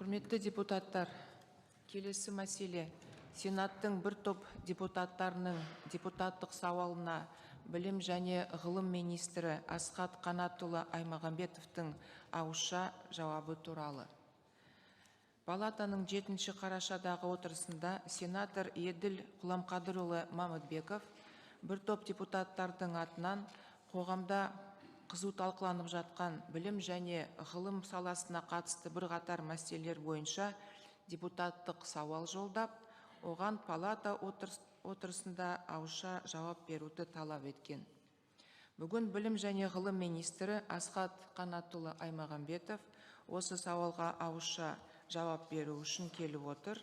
Құрметті депутаттар, келесі мәселе Сенаттың бір топ депутаттарының депутаттық сауалына білім және ғылым министрі Асхат Қанатұлы Аймағамбетовтың ауызша жауабы туралы. Палатаның 7 қарашадағы отырысында сенатор Еділ Құламқадырұлы Мамытбеков бір топ депутаттардың атынан қоғамда қызу талқыланып жатқан білім және ғылым саласына қатысты бірқатар мәселелер бойынша депутаттық сауал жолдап, оған палата отырысында ауызша жауап беруді талап еткен. Бүгін білім және ғылым министрі Асхат Қанатұлы Аймағамбетов осы сауалға ауызша жауап беру үшін келіп отыр.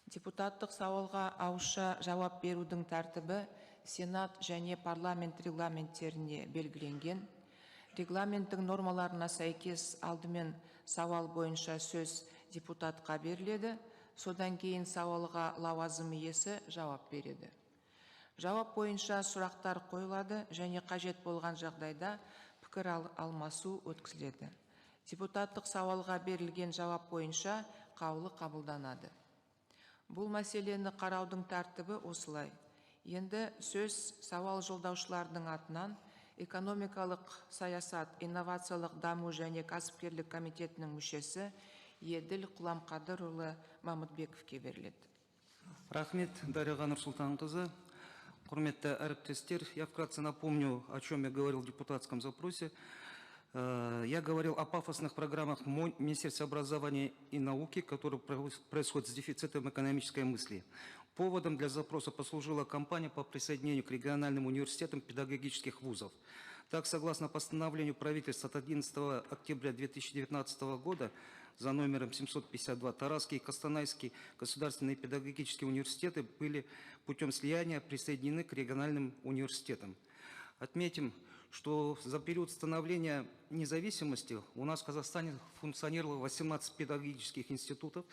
Депутаттық сауалға ауызша жауап берудің тәртібі Сенат және парламент регламенттеріне белгіленген. Регламенттің нормаларына сәйкес алдымен сауал бойынша сөз депутатқа беріледі, содан кейін сауалға лауазым иесі жауап береді. Жауап бойынша сұрақтар қойылады және қажет болған жағдайда пікір алмасу өткізіледі. Депутаттық сауалға берілген жауап бойынша қаулы қабылданады. Бұл мәселені қараудың тәртібі осылай. Енді сөз сауал жолдаушылардың атынан экономикалық саясат, инновациялық даму және кәсіпкерлік комитетінің мүшесі Еділ Құламқадырұлы Мамытбековке беріледі. Рахмет, Дариға Нұрсултанқызы. Құрметті әріптестер, я вкратце напомню, о чем я говорил в депутатском запросе. Я говорил о пафосных программах Министерства образования и науки, которые происходят с дефицитом экономической мысли. Поводом для запроса послужила кампания по присоединению к региональным университетам педагогических вузов. Так, согласно постановлению правительства от 11 октября 2019 года за номером 752, Тарасский и Костанайский государственные педагогические университеты были путем слияния присоединены к региональным университетам. Отметим, что за период становления независимости у нас в Казахстане функционировало 18 педагогических институтов,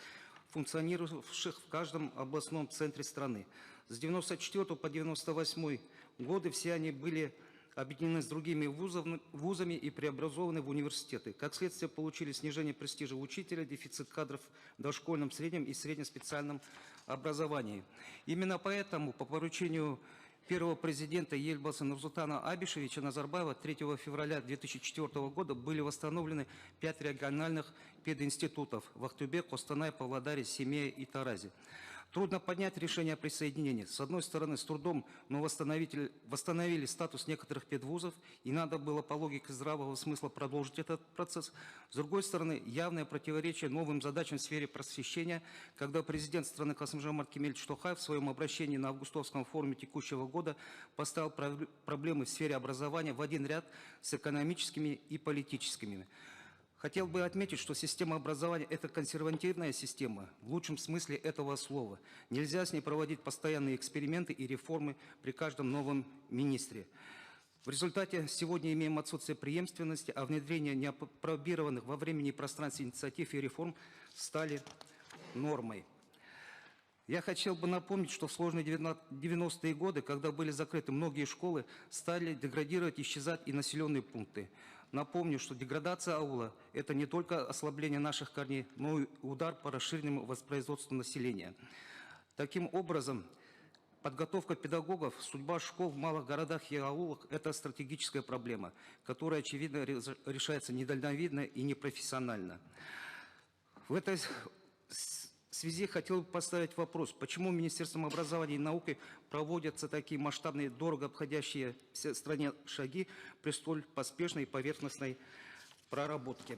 функционировавших в каждом областном центре страны. С 1994 по 1998 годы все они были объединены с другими вузами и преобразованы в университеты. Как следствие, получили снижение престижа учителя, дефицит кадров в дошкольном, среднем и среднеспециальном образовании. Именно поэтому по поручению первого президента Ельбасы Нурсултана Абишевича Назарбаева 3 февраля 2004 года были восстановлены 5 региональных пединститутов в Ахтубе, Костанай, Павлодаре, Семее и Таразе. Трудно поднять решение о присоединении. С одной стороны, с трудом мы восстановили статус некоторых педвузов, и надо было по логике здравого смысла продолжить этот процесс. С другой стороны, явное противоречие новым задачам в сфере просвещения, когда президент страны Касым-Жомарт Кемелевич Токаев в своем обращении на августовском форуме текущего года поставил проблемы в сфере образования в один ряд с экономическими и политическими. Хотел бы отметить, что система образования – это консервативная система, в лучшем смысле этого слова. Нельзя с ней проводить постоянные эксперименты и реформы при каждом новом министре. В результате сегодня имеем отсутствие преемственности, а внедрение неопробированных во времени и пространстве инициатив и реформ стали нормой. Я хотел бы напомнить, что в сложные 90-е годы, когда были закрыты многие школы, стали деградировать, исчезать и населенные пункты. Напомню, что деградация аула – это не только ослабление наших корней, но и удар по расширенному воспроизводству населения. Таким образом, подготовка педагогов, судьба школ в малых городах и аулах – это стратегическая проблема, которая, очевидно, решается недальновидно и непрофессионально. В этой связи хотел бы поставить вопрос, почему Министерством образования и науки проводятся такие масштабные, дорого обходящие всей стране шаги при столь поспешной и поверхностной проработке.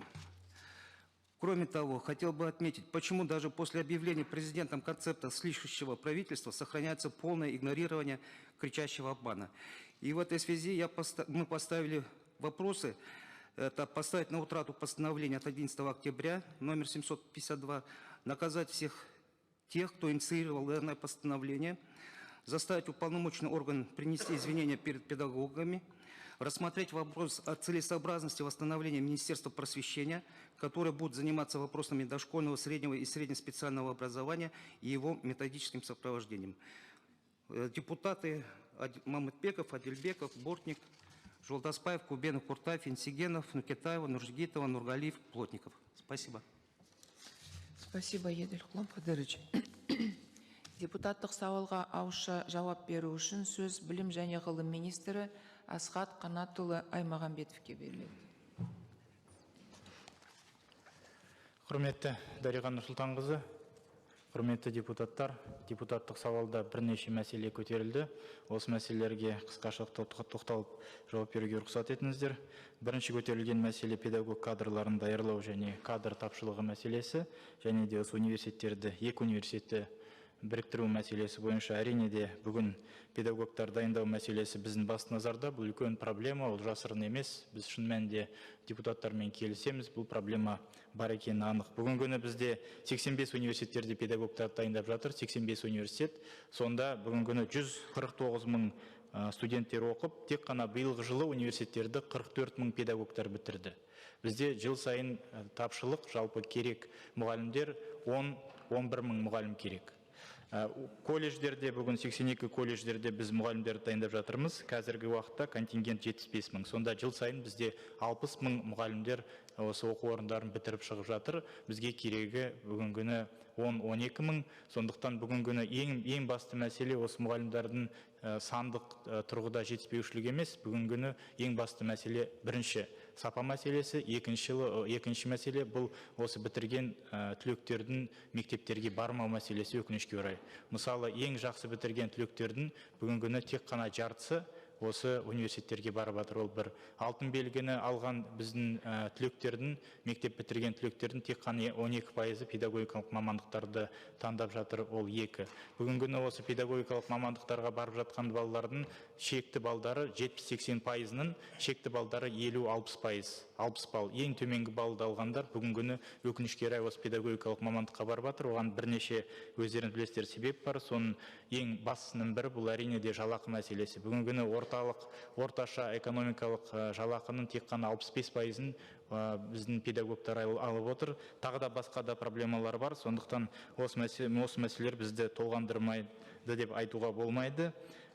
Кроме того, хотел бы отметить, почему даже после объявления президентом концепта слышащего правительства сохраняется полное игнорирование кричащего обмана. И в этой связи мы поставили вопросы. Это поставить на утрату постановление от 11 октября, номер 752, наказать всех тех, кто инициировал данное постановление, заставить уполномоченный орган принести извинения перед педагогами, рассмотреть вопрос о целесообразности восстановления Министерства просвещения, которое будет заниматься вопросами дошкольного, среднего и среднеспециального образования и его методическим сопровождением. Депутаты Мамытбеков, Адильбеков, Бортник, Жолдаспаев, Кубенов, Куртаев, Инсигенов, Нукетаева, Нуржигитова, Нургалиев, Плотников. Спасибо. Спасибо, Еділ Құланқадырович. Депутаттық сауалға ауызша жауап беру үшін сөз білім және ғылым министрі Асхат Қанатұлы Аймағамбетовке беріледі. Құрметті Дариға Нұрсұлтанқызы, құрметті депутаттар, депутаттық сауалда бірнеше мәселе көтерілді. Осы мәселелерге қысқаша тоқталып жауап беруге рұқсат етіңіздер. Бірінші көтерілген мәселе педагог кадрларын даярлау және кадр тапшылығы мәселесі, және де осы университеттерді, екі университетті біріктіру мәселесі бойынша әрине де бүгін педагогтар дайындау мәселесі біздің басты назарда. Бұл үлкен проблема, ол жасырын емес. Біз шын мәнінде депутаттармен келісеміз, бұл проблема бар екені анық. Бүгін күні бізде 85 университеттерде педагогтар дайындап жатыр, 85 университет. Сонда бүгін күні 149 мың студенттер оқып, тек қана биылғы жылы университеттерді 44 мың педагогтар бітірді. Бізде жыл сайын тапшылық, жалпы керек мұғалімдер 10-11 мың мұғалім керек. Колледждерде, бүгін 82 колледждерде біз мұғалімдерді дайындап жатырмыз. Қазіргі уақытта контингент 75 мың. Сонда жыл сайын бізде 60 мың мұғалімдер осы оқу орындарын бітіріп шығып жатыр. Бізге керегі бүгін күні 10-12 мың. Сондықтан бүгін күні ең басты мәселе осы мұғалімдердің сандық тұрғыда жетіспеушілік емес. Бүгін күні ең басты мәселе бірінші сапа мәселесі, екінші мәселе бұл осы бітірген түлектердің мектептерге бармау мәселесі, өкінішке орай. Мысалы, ең жақсы бітірген түлектердің бүгін күні тек қана жартысы осы университеттерге барып жатыр. Ол бір алтын белгіні алған біздің түлектердің, мектеп бітірген түлектердің тек қана 12% педагогикалық мамандықтарды таңдап жатыр, ол 2. Бүгін күні осы педагогикалық мамандықтарға барып жатқан балалардың шекті балдары 70-80%-ның, шекті балдары 50-60%. 60 балл. Ең төменгі балды алғандар бүгін күні өкінішке орай осы педагогикалық мамандыққа барып жатыр. Оған бірнеше өздеріңіз білесіздер себеп бар. Соның ең бастысының бірі бұл әрине де жалақы мәселесі. Бүгін күні орташа экономикалық жалақының тек қана 65%-ын біздің педагогтар алып отыр. Тағы да басқа да проблемалар бар. Сондықтан осы мәселелер бізді толғандырмайды деп айтуға болмайды.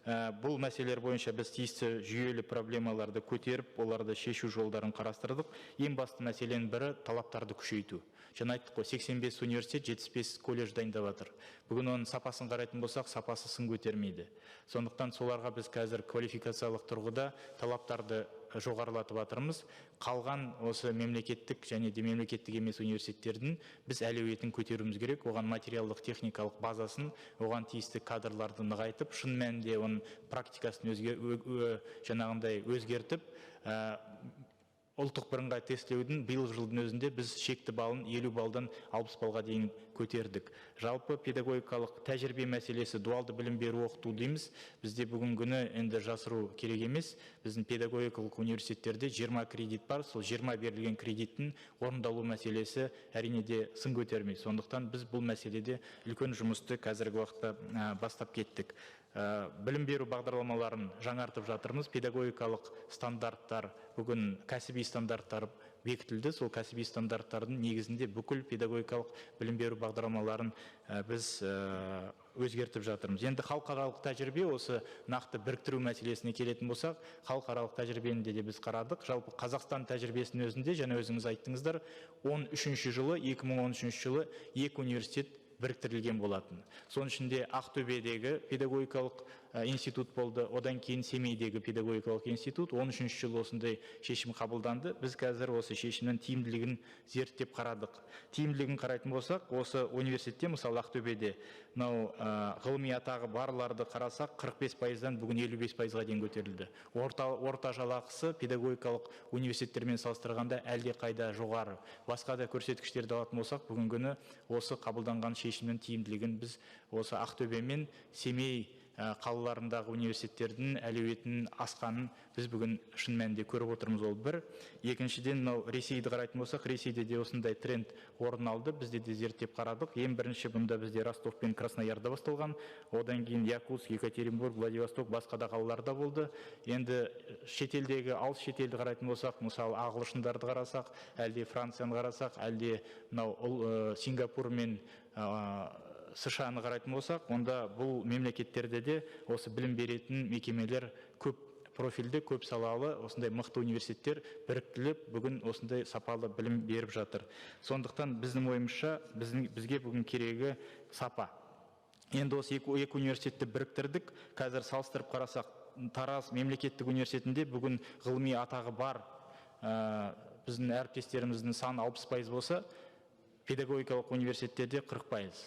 Бұл мәселелер бойынша біз тиісті жүйелі проблемаларды көтеріп, оларды шешу жолдарын қарастырдық. Ең басты мәселенің бірі талаптарды күшейту. Жаңа айттық қой, 85 университет, 75 колледж дайындап жатыр. Бүгін оның сапасын қарайтын болсақ, сапасы сын көтермейді. Сондықтан соларға біз қазір квалификациялық тұрғыда талаптарды жоғарылатып жатырмыз. Қалған осы мемлекеттік және де мемлекеттік емес университеттердің біз әлеуетін көтеруіміз керек. Оған материалдық техникалық базасын, оған тиісті кадрларды нығайтып, шын мәнінде оның практикасын жаңағындай өзгертіп, ұлттық бірыңғай тестілеудің биылғы жылдың өзінде біз шекті балын 50 балдан 60 балға дейін көтердік. Жалпы педагогикалық тәжірибе мәселесі, дуалды білім беру оқыту дейміз. Бізде бүгін күні енді жасыру керек емес. Біздің педагогикалық университеттерде 20 кредит бар. Сол 20 берілген кредиттің орындалу мәселесі әрине де сын көтермейді. Сондықтан біз бұл мәселеде үлкен жұмысты қазіргі уақытта бастап кеттік. Білім беру бағдарламаларын жаңартып жатырмыз. Педагогикалық стандарттар, бүгін кәсіби стандарттар бекітілді. Сол кәсіби стандарттардың негізінде бүкіл педагогикалық білім беру бағдарламаларын біз өзгертіп жатырмыз. Енді халықаралық тәжірибе, осы нақты біріктіру мәселесіне келетін болсақ, халықаралық тәжірибені де біз қарадық. Жалпы Қазақстан тәжірибесінің өзінде, және өзіңіз айттыңыздар, 2013 жылы 2 университет біріктірілген болатын. Соның ішінде Ақтөбедегі педагогикалық институт болды, одан кейін Семейдегі педагогикалық институт, 13 жылы осындай шешім қабылданды. Біз қазір осы шешімнің тиімділігін зерттеп қарадық. Тиімділігін қарайтын болсақ, осы университетте, мысалы Ақтөбеде, ғылыми атағы барларды қарасақ, 45%-дан бүгін 55%-ға дейін көтерілді. Орта жалақысы педагогикалық университеттермен салыстырғанда әлде қайда жоғары. Басқа да көрсеткіштерді алатын болсақ, бүгін күні осы қабылданған шешімнің тиімділігін біз осы Ақтөбе мен Семей қалаларындағы университеттердің әлеуетінің асқанын біз бүгін шын мәнінде көріп отырмыз. Ол бір. Екіншіден, Ресейді қарайтын болсақ, Ресейде де осындай тренд орын алды. Бізде де зерттеп қарадық. Ең бірінші бұнда бізде Ростов пен Красноярда басталған. Одан кейін Якутск, Екатеринбург, Владивосток, басқа да қалаларда болды. Енді шетелдегі, алыс шетелді қарайтын болсақ, мысалы ағылшындарды қарасақ, әлде Францияны қарасақ, әлде Сингапур мен США-ны қарайтын болсақ, онда бұл мемлекеттерде де осы білім беретін мекемелер көп профильді, көп салалы, осындай мықты университеттер біріктіліп, бүгін осындай сапалы білім беріп жатыр. Сондықтан біздің ойымызша, бізге бүгін керегі сапа. Енді осы екі университетті біріктірдік. Қазір салыстырып қарасақ, Тараз мемлекеттік университетінде бүгін ғылыми атағы бар біздің әріптестеріміздің саны 60% болса, педагогикалық университеттерде 40%.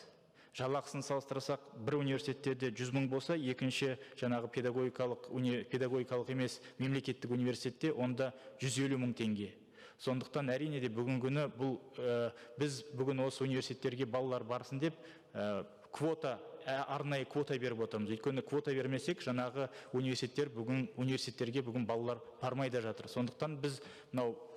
Жалақысын салыстырсақ, бір университеттерде 100 мың болса, екінші жаңағы педагогикалық емес мемлекеттік университетте онда 150 мың теңге. Сондықтан әрине де бүгін күні біз бүгін осы университеттерге балалар барсын деп арнайы квота беріп отырмыз. Өйткені квота бермесек, жаңағы университеттерге бүгін балалар бармай да жатыр. Сондықтан біз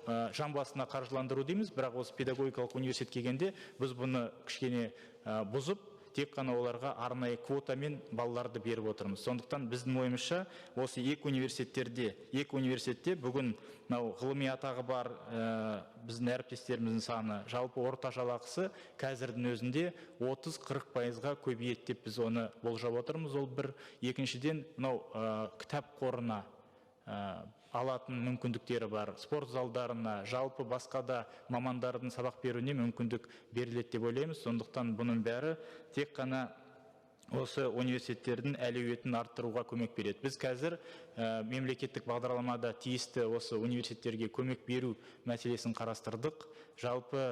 жан басына қаржыландыру дейміз, бірақ осы педагогикалық университет келгенде біз бұны кішкене бұзып, тек қана оларға арнайы квотамен балаларды беріп отырмыз. Сондықтан біздің ойымызша осы екі университетте бүгін ғылыми атағы бар біздің әріптестеріміздің саны, жалпы орта жалақысы қазірдің өзінде 30-40%-ға көбейеді деп біз оны болжап отырмыз. Ол бір. Екіншіден, кітап қорына алатын мүмкіндіктері бар, спорт залдарына, жалпы басқа да мамандардың сабақ беруіне мүмкіндік беріледі деп ойлаймыз. Сондықтан бұның бәрі тек қана осы университеттердің әлеуетін арттыруға көмек береді. Біз қазір мемлекеттік бағдарламада тиісті осы университеттерге көмек беру мәселесін қарастырдық. Жалпы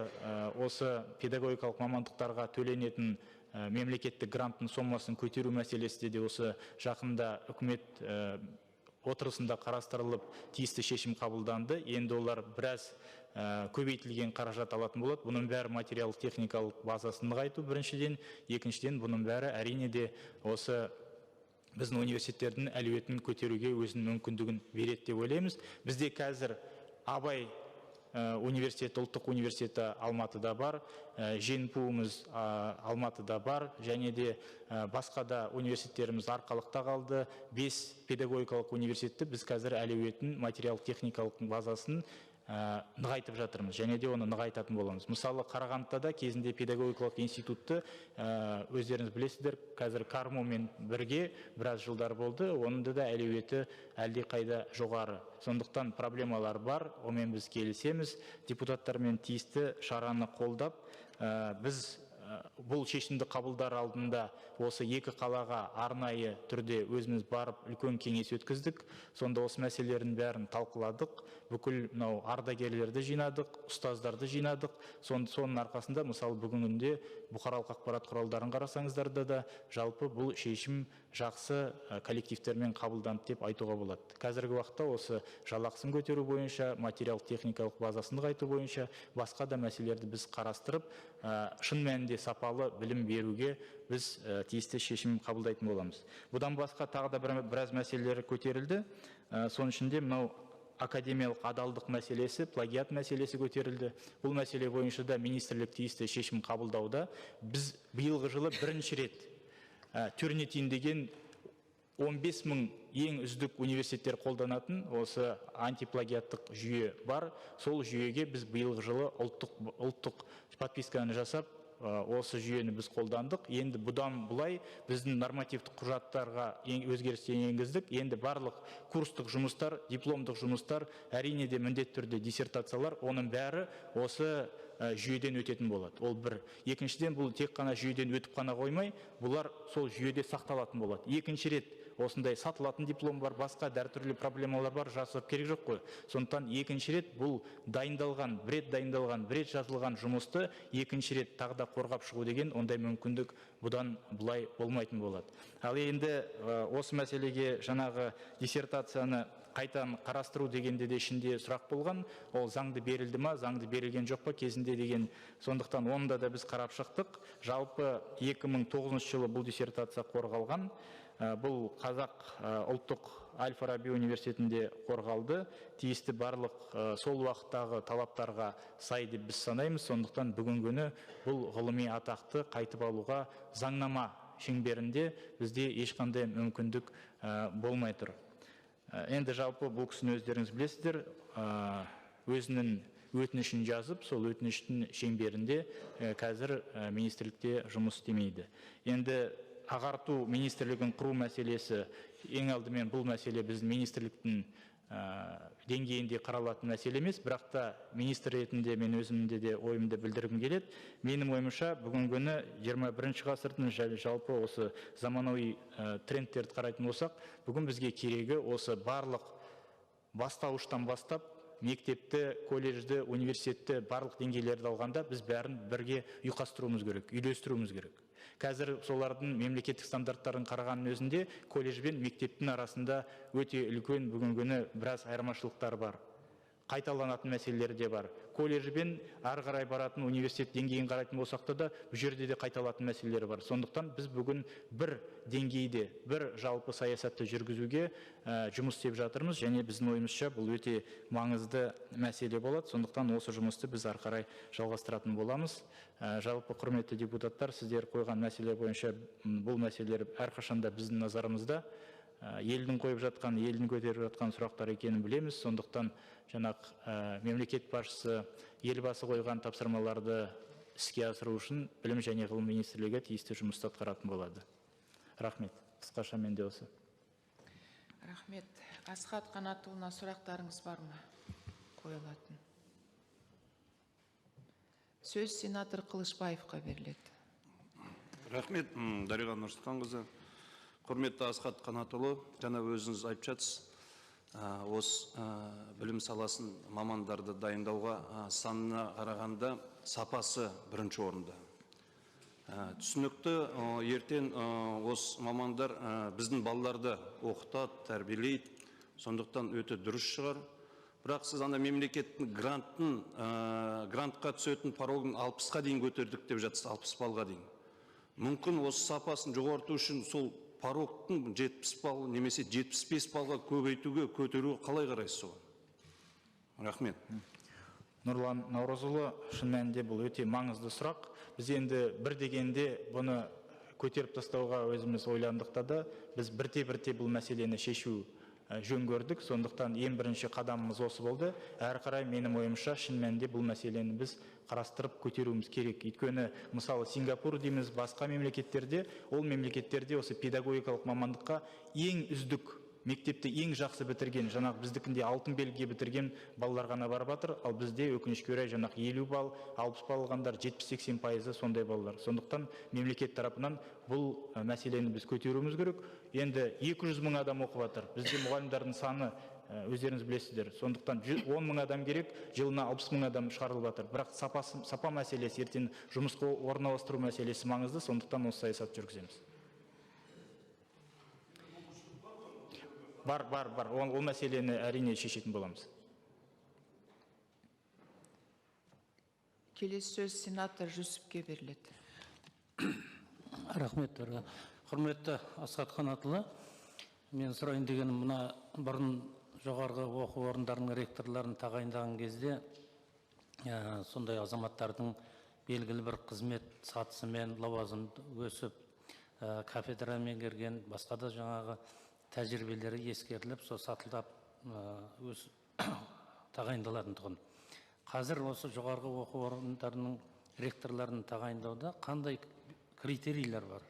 осы педагогикалық мамандықтарға төленетін мемлекеттік гранттың сомасын көтеру мәселесі де осы жақында үкімет отырысында қарастырылып, тиісті шешім қабылданды. Енді олар біраз көбейтілген қаражат алатын болады. Бұның бәрі материалдық техникалық базасын нығайту біріншіден, екіншіден бұның бәрі әрине де осы біздің университеттердің әлеуетін көтеруге өзінің мүмкіндігін береді деп ойлаймыз. Бізде қазір Абай университеті, ұлттық университеті Алматыда бар, Женпуымыз Алматыда бар, және де басқа да университеттеріміз арқалықта қалды. 5 педагогикалық университетті біз қазір әлеуетін материалдық техникалық базасын нығайтып жатырмыз, және де оны нығайтатын боламыз. Мысалы, Қарағандыда да кезінде педагогикалық институтты өздеріңіз білесіздер, қазір Кармомен бірге біраз жылдар болды, онында да әлеуеті әлде қайда жоғары. Сондықтан проблемалар бар, онымен біз келісеміз. Депутаттармен тиісті шараны қолдап, біз бұл шешімді қабылдар алдында осы екі қалаға арнайы түрде өзіміз барып үлкен кеңес өткіздік. Сонда осы мәселелердің бәрін талқыладық. Бүкіл ардагерлерді жинадық, ұстаздарды жинадық. Соның арқасында, мысалы, бүгінгі бұқаралық ақпарат құралдарын қарасаңыздарда да жалпы бұл шешім жақсы коллективтермен қабылданды деп айтуға болады. Қазіргі уақытта осы жалақысын көтеру бойынша, материалдық техникалық базасын нығайту бойынша басқа да мәселелерді біз қарастырып, шын мәнінде сапалы білім беруге біз тиісті шешім қабылдайтын боламыз. Бұдан басқа тағы да біраз мәселелер көтерілді. Соның ішінде академиялық адалдық мәселесі, плагиат мәселесі көтерілді. Бұл мәселе бойынша да министрлік тиісті шешім қабылдауда. Біз биылғы жылы бірінші рет Turnitin деген 15 мың ең үздік университеттер қолданатын осы антиплагиаттық жүйе бар. Сол жүйеге біз биылғы жылы ұлттық подписканы жасап, осы жүйені біз қолдандық. Енді бұдан бұлай біздің нормативтік құжаттарға өзгерістер енгіздік. Енді барлық курстық жұмыстар, дипломдық жұмыстар, әрине де міндетті түрде диссертациялар, оның бәрі осы жүйеден өтетін болады. Ол бір. Екіншіден, бұл тек қана жүйеден өтіп қана қоймай, бұлар сол жүйеде сақталатын болады. Екінші рет осындай сатылатын диплом бар, басқа дәртүрлі проблемалар бар, жасап керек жоқ қой. Сондықтан екінші рет бұл дайындалған, бір рет жазылған жұмысты екінші рет тағы да қорғап шығу деген ондай мүмкіндік бұдан бұлай болмайтын болады. Ал енді осы мәселеге жаңағы диссертацияны қайтан қарастыру дегенде де ішінде сұрақ болған. Ол заңды берілді ма, заңды берілген жоқ па кезінде деген. Сондықтан онда да біз қарап шықтық. Жалпы 2009 жылы бұл диссертация қорғалған. Бұл Қазақ ұлттық Әл-Фараби университетінде қорғалды. Тиісті барлық сол уақыттағы талаптарға сай деп біз санаймыз. Сондықтан бүгінгі күні бұл ғылыми атақты қайтып алуға заңнама шеңберінде бізде ешқандай мүмкіндік болмай тұр. Енді жалпы бұл кісіні өздеріңіз білесіздер, өзінің өтінішін жазып, сол өтініштің шеңберінде қазір министрлікте жұмыс істемейді. Енді ағарту министрлігін құру мәселесі ең алдымен бұл мәселе біздің министрліктің деңгейінде қаралатын мәселе емес, бірақ та министр ретінде мен өзімде де ойымды білдіргім келеді. Менің ойымша бүгінгі күні 21 ғасырдың жалпы осы заманауи трендтерді қарайтын болсақ, бүгін бізге керегі осы барлық бастауыштан бастап мектепті, колледжді, университетті, барлық деңгейлерді алғанда біз бәрін бірге ұйқастыруымыз керек, үйлестіруіміз керек. Қазір солардың мемлекеттік стандарттарын қарағанның өзінде колледж бен мектептің арасында өте үлкен бүгінгі күні біраз айырмашылықтар бар. Қайталанатын мәселелер де бар. Колледж бен ары қарай баратын университет деңгейін қарайтын болсақ та бұл жерде де қайталанатын мәселелер бар. Сондықтан біз бүгін бір деңгейде, бір жалпы саясатты жүргізуге жұмыс істеп жатырмыз, және біздің ойымызша бұл өте маңызды мәселе болады. Сондықтан осы жұмысты біз ары қарай жалғастыратын боламыз. Жалпы құрметті депутаттар, сіздер қойған мәселе бойынша бұл мәселелер әрқашанда біздің назарымызда. Елдің қойып жатқан, елдің көтеріп жатқан сұрақтар екенін білеміз. Сондықтан мемлекет басшысы елбасы қойған тапсырмаларды іске асыру үшін білім және ғылым министрлігі тиісті жұмысты атқаратын болады. Рахмет. Қысқаша менде осы. Рахмет. Асхат Қанатұлына сұрақтарыңыз бар ма? Қойылатын. Сөз сенатор Қылышбаевқа беріледі. Рахмет, Дариға Нұрсұлтанқызы. Құрметті Асхат Қанатұлы, жаңа өзіңіз айтып жатсыз, осы білім саласын мамандарды дайындауға санына қарағанда сапасы бірінші орында. Түсінікті ертең осы мамандар біздің балаларды оқытады, тәрбиелейді, сондықтан өте дұрыс шығар. Бірақ сіз ана мемлекеттің грантқа түсетін порогын 60-қа дейін көтердік деп жатсыз, 60 балға дейін. Мүмкін осы сапасын жоғарту үшін сол порогтың 70 бал, немесе 75 балға көбейтуге, көтеруге қалай қарайсыз оған? Рахмет. Нұрлан Наурызұлы, шын мәнінде бұл өте маңызды сұрақ. Біз енді бір дегенде бұны көтеріп тастауға өзіміз ойландықта да, біз бірте-бірте бұл мәселені шешу жөн көрдік. Сондықтан ең бірінші қадамымыз осы болды. Әрі қарай менің ойымша шын мәнінде бұл мәселені біз қарастырып көтеруіміз керек. Өйткені мысалы Сингапур дейміз, басқа мемлекеттерде, ол мемлекеттерде осы педагогикалық мамандыққа ең үздік, мектепті ең жақсы бітірген, жаңағы біздікінде алтын белгіге бітірген балалар ғана барып жатыр, ал бізде өкінішке орай жаңағы 50 балл, 60 балл алғандар 70-80% сондай балалар. Сондықтан мемлекет тарапынан бұл мәселені біз көтеруіміз керек. Енді 200 мың адам оқып жатыр. Бізде мұғалімдердің саны өздеріңіз білесіздер. Сондықтан 10 мың адам керек, жылына 60 мың адам шығарылып жатыр. Бірақ сапа мәселесі, ертең жұмысқа орналастыру мәселесі маңызды, сондықтан осы саясат жүргіземіз. Бар. Ол мәселені әрине шешетін боламыз. Келесі сөз сенатор Жүсіпке беріледі. Рахмет. Құрметті Асхат Қанатұлы, мен сұрайын дегенім, мына бұрын жоғарғы оқу орындарының ректорларын тағайындаған кезде сондай азаматтардың белгілі бір қызмет сатысымен лауазымды өсіп, кафедра меңгерген, басқа да жаңағы тәжірибелері ескеріліп, сол сатылдап тағайындалатындығын. Қазір осы жоғарғы оқу орындарының ректорларын тағайындауда қандай критерийлер бар?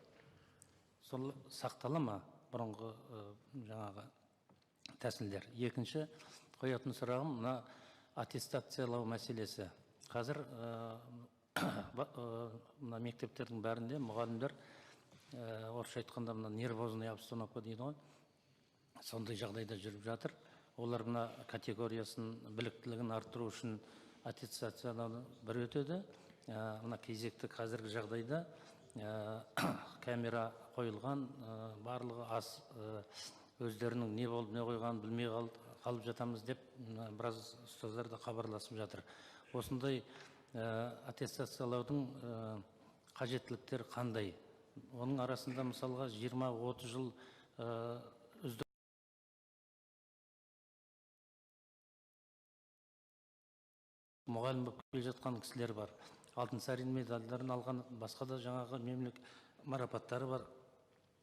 Сол сақтала ма бұрынғы жаңағы тәсілдер? Екінші қоятын сұрағым, мына аттестациялау мәселесі. Қазір мына мектептердің бәрінде мұғалімдер орысша айтқанда мына нервозная обстановка дейді ғой, сондай жағдайда жүріп жатыр. Олар мына категориясын, біліктілігін арттыру үшін аттестациялауды бір өтеді. Мына кезекті қазіргі жағдайда камера қойылған, барлығы өздерінің не болып, не қойған білмей қалып жатамыз деп біраз ұстаздар да хабарласып жатыр. Осындай аттестациялаудың қажеттіліктері қандай? Оның арасында мысалға 20-30 жыл үздік мұғалім болып келе жатқан кісілер бар. Алтынсарин медальдарын алған, басқа да жаңағы марапаттары бар.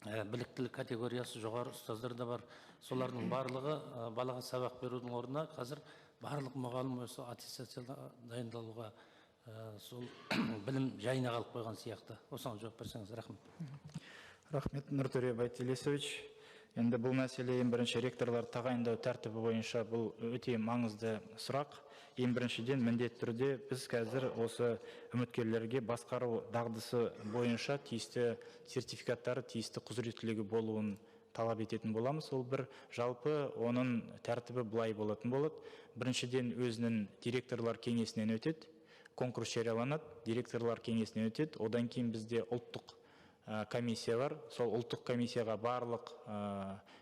Біліктілік категориясы жоғары ұстаздар да бар. Солардың барлығы балаға сабақ берудің орнына қазір барлық мұғалім осы аттестацияға дайындалуға сол білім жайына қалып қойған сияқты. Осыған жауап берсеңіз, рахмет. Рахмет, Нұртөре Байтелесович. Енді бұл мәселе ең бірінші ректорлар тағайындау тәртібі бойынша бұл өте маңызды сұрақ. Ең біріншіден міндетті түрде біз қазір осы үміткерлерге басқару дағдысы бойынша тиісті сертификаттары, тиісті құзыреттілігі болуын талап ететін боламыз. Ол бір жалпы оның тәртібі былай болатын болады. Біріншіден өзінің директорлар кеңесінен өтеді, конкурс жарияланады, директорлар кеңесінен өтеді. Одан кейін бізде ұлттық комиссия бар. Сол ұлттық комиссияға барлық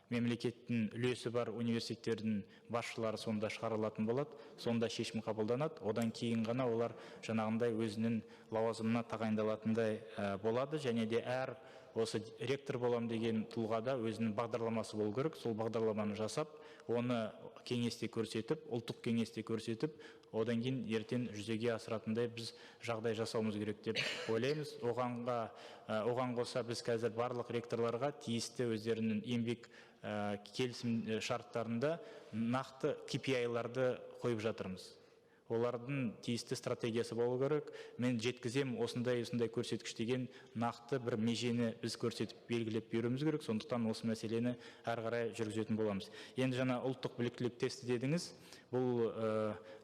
мемлекеттің үлесі бар университеттердің басшылары сонда шығарылатын болады. Сонда шешім қабылданады. Одан кейін ғана олар жаңағындай өзінің лауазымына тағайындалатындай болады. Және де әр осы ректор болам деген тұлғада өзінің бағдарламасы болу керек. Сол бағдарламаны жасап, оны кеңесте көрсетіп, ұлттық кеңесте көрсетіп, одан кейін ертең жүзеге асыратындай біз жағдай жасауымыз керек деп ойлаймыз. Оған қоса біз қазір барлық ректорларға тиісті өздерінің еңбек келісім шарттарында нақты KPI-ларды қойып жатырмыз. Олардың тиісті стратегиясы болу керек. Мен жеткізем осындай көрсеткіш деген нақты бір межені біз көрсетіп белгілеп беруіміз керек. Сондықтан осы мәселені әрі қарай жүргізетін боламыз. Енді жаңа ұлттық біліктілік тесті дедіңіз. Бұл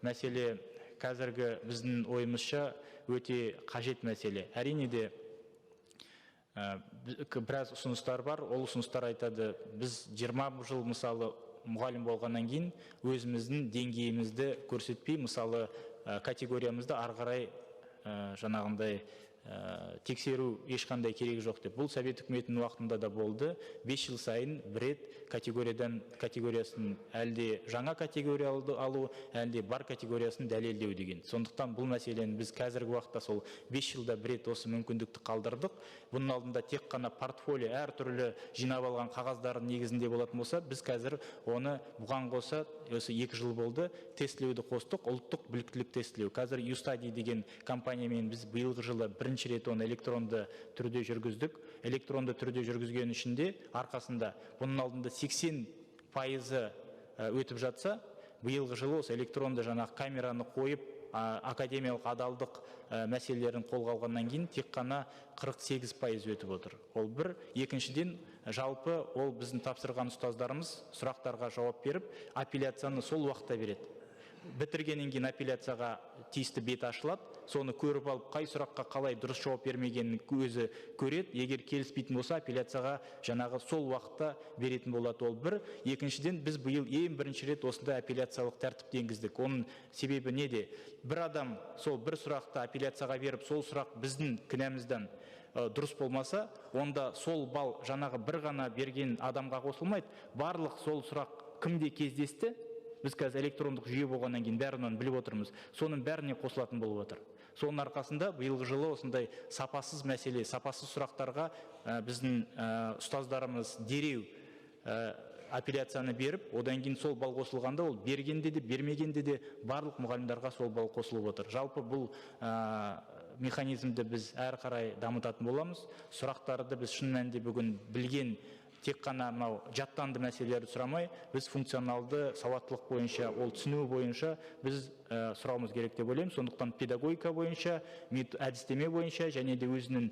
мәселе қазіргі біздің ойымызша өте қажет мәселе. Әрине де біраз ұсыныстар бар. Ол ұсыныстар айтады, біз 20 жыл мысалы мұғалім болғаннан кейін өзіміздің деңгейімізді көрсетпей, мысалы категориямызды ары қарай жаңағындай тексеру ешқандай керек жоқ деп. Бұл Совет үкіметінің уақытында да болды. 5 жыл сайын бір рет категориясын әлде жаңа категория алу, әлде бар категориясын дәлелдеу деген. Сондықтан бұл мәселені біз қазіргі уақытта сол 5 жылда бір рет осы мүмкіндікті қалдырдық. Бұның алдында тек қана портфолио әртүрлі жинап алған қағаздардың негізінде болатын болса, біз қазір оны бұған қоса осы 2 жыл болды, тестілеуді қостық, ұлттық біліктілік тестілеу. Қазір YouStudy деген компаниямен біз биылғы жылы бірінші рет оны электронды түрде жүргіздік. Электронды түрде жүргізген ішінде арқасында бұның алдында 80% өтіп жатса, биылғы жылы осы электронды жаңағы камераны қойып, академиялық адалдық мәселелерін қолға алғаннан кейін тек қана 48% өтіп отыр. Ол бір. Екіншіден, жалпы ол біздің тапсырған ұстаздарымыз сұрақтарға жауап беріп, апелляцияны сол уақытта береді. Бітіргеннен кейін апелляцияға тиісті бет ашылады, соны көріп алып, қай сұраққа қалай дұрыс жауап бермегенін өзі көреді. Егер келіспейтін болса, апелляцияға жаңағы сол уақытта беретін болады. Ол бір. Екіншіден, біз биыл ең бірінші рет осындай апелляциялық тәртіпті енгіздік. Оның себебі неде? Бір адам сол бір сұрақты апелляцияға беріп, сол сұрақ біздің кінәмізден дұрыс болмаса, онда сол балл жаңағы бір ғана берген адамға қосылмайды. Барлық сол сұрақ кімде кездесті? Біз қазір электрондық жүйе болғаннан кейін бәрін біліп отырмыз. Соның бәріне қосылатын болып отыр. Соның арқасында биылғы жылы осындай сапасыз мәселе, сапасыз сұрақтарға біздің ұстаздарымыз дереу апелляцияны беріп, одан кейін сол балл қосылғанда, ол бергенде де, бермегенде де барлық мұғалімдарға сол балл қосылып отыр. Жалпы бұл механизмді біз әрі қарай дамытатын боламыз. Сұрақтарды біз шын мәнінде бүгін білген, тек қана мынау жаттанды мәселелерді сұрамай, біз функционалды сауаттылық бойынша, ол түсіну бойынша біз сұрауымыз керек деп ойлаймын. Сондықтан педагогика бойынша, әдістеме бойынша және де өзінің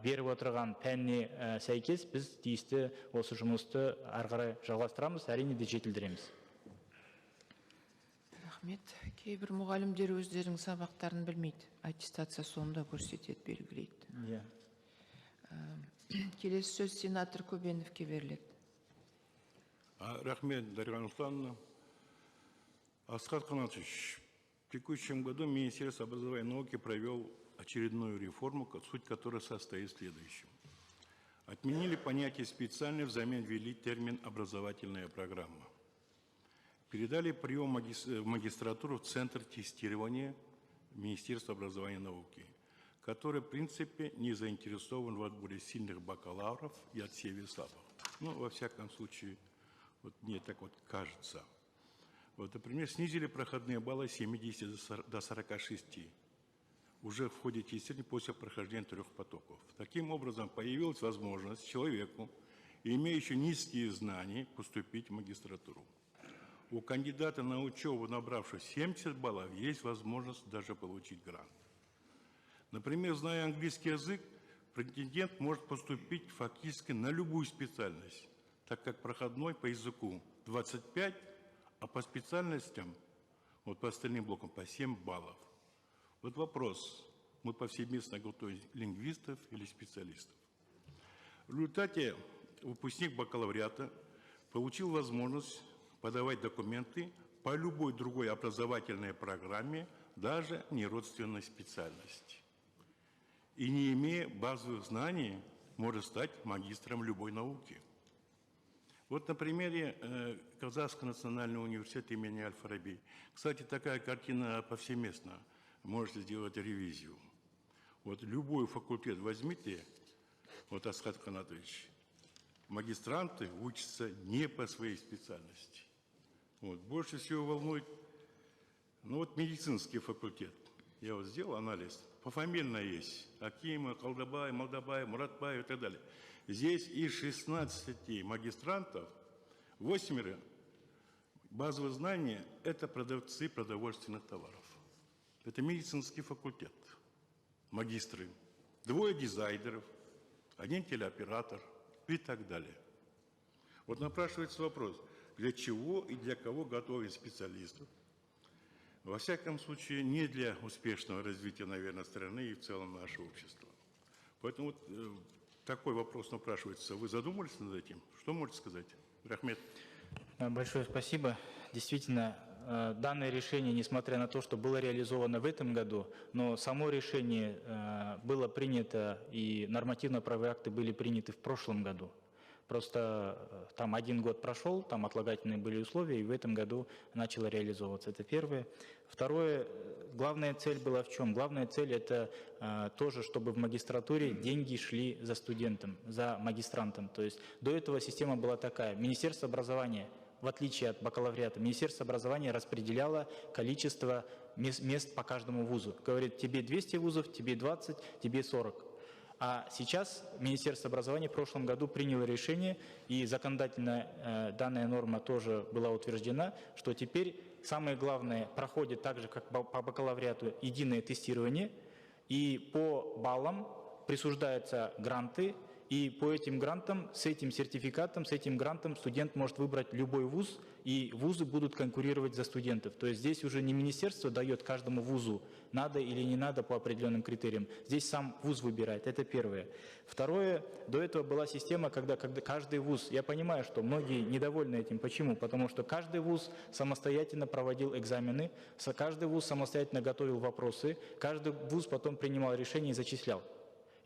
беріп отырған пәніне сәйкес біз тиісті осы жұмысты әрі қарай жалғастырамыз, әрине де жетілдіреміз. Рахмет. Кейбір мұғалімдер өздерінің сабақтарын білмейді. Аттестация соңында көрсетеді, белгілейді. Келесі сөз сенатор Көбеновке беріледі. Рахмет, Дарига Нурсултановна. Асхат Канатович, в текущем году Министерство образования и науки провел очередную реформу, суть которой состоит в следующем. Отменили понятие «специальный», взамен ввели термин «образовательная программа». Передали прием в магистратуру в Центр тестирования Министерства образования и науки, который, в принципе, не заинтересован в отборе сильных бакалавров и отсеве слабых. Ну, во всяком случае, вот мне так вот кажется. Вот, например, снизили проходные баллы с 70 до 46 уже в ходе тестирования после прохождения 3 потоков. Таким образом, появилась возможность человеку, имеющему низкие знания, поступить в магистратуру. У кандидата на учебу, набравшего 70 баллов, есть возможность даже получить грант. Например, зная английский язык, претендент может поступить фактически на любую специальность, так как проходной по языку 25, а по специальностям, вот по остальным блокам, по 7 баллов. Вот вопрос, мы повсеместно готовим лингвистов или специалистов. В результате выпускник бакалавриата получил возможность подавать документы по любой другой образовательной программе, даже не родственной специальности. И не имея базовых знаний, может стать магистром любой науки. Вот на примере Казахского национального университета имени Аль-Фараби. Кстати, такая картина повсеместна. Можете сделать ревизию. Вот любой факультет возьмите, вот Асхат Канатович, магистранты учатся не по своей специальности. Вот. Больше всего волнует, ну вот медицинский факультет. Я вот сделал анализ. Пофамильно есть. Акимов, Колдабай, Молдабай, Муратбай и так далее. Здесь из 16 магистрантов 8 базовые знания – это продавцы продовольственных товаров. Это медицинский факультет. Магистры. 2 дизайнеров, 1 телеоператор и так далее. Вот напрашивается вопрос, для чего и для кого готовить специалистов? Во всяком случае, не для успешного развития, наверное, страны и в целом нашего общества. Поэтому вот такой вопрос напрашивается. Вы задумались над этим? Что можете сказать? Рахмет. Большое спасибо. Действительно, данное решение, несмотря на то, что было реализовано в этом году, но само решение было принято и нормативно-правовые акты были приняты в прошлом году. Просто там 1 год прошел, там отлагательные были условия, и в этом году начало реализовываться. Это первое. Второе, главная цель была в чем? Главная цель – это тоже, чтобы в магистратуре деньги шли за студентом, за магистрантом. То есть до этого система была такая. Министерство образования, в отличие от бакалавриата, Министерство образования распределяло количество мест по каждому вузу. Говорит, тебе 200 вузов, тебе 20, тебе 40. А сейчас Министерство образования в прошлом году приняло решение, и законодательно данная норма тоже была утверждена, что теперь самое главное проходит так же, как по бакалавриату, единое тестирование, и по баллам присуждаются гранты, и по этим грантам, с этим сертификатом, с этим грантом студент может выбрать любой вуз, и вузы будут конкурировать за студентов. То есть здесь уже не министерство дает каждому вузу, надо или не надо по определенным критериям. Здесь сам вуз выбирает, это первое. Второе, до этого была система, когда каждый вуз, я понимаю, что многие недовольны этим. Почему? Потому что каждый вуз самостоятельно проводил экзамены, каждый вуз самостоятельно готовил вопросы, каждый вуз потом принимал решение и зачислял.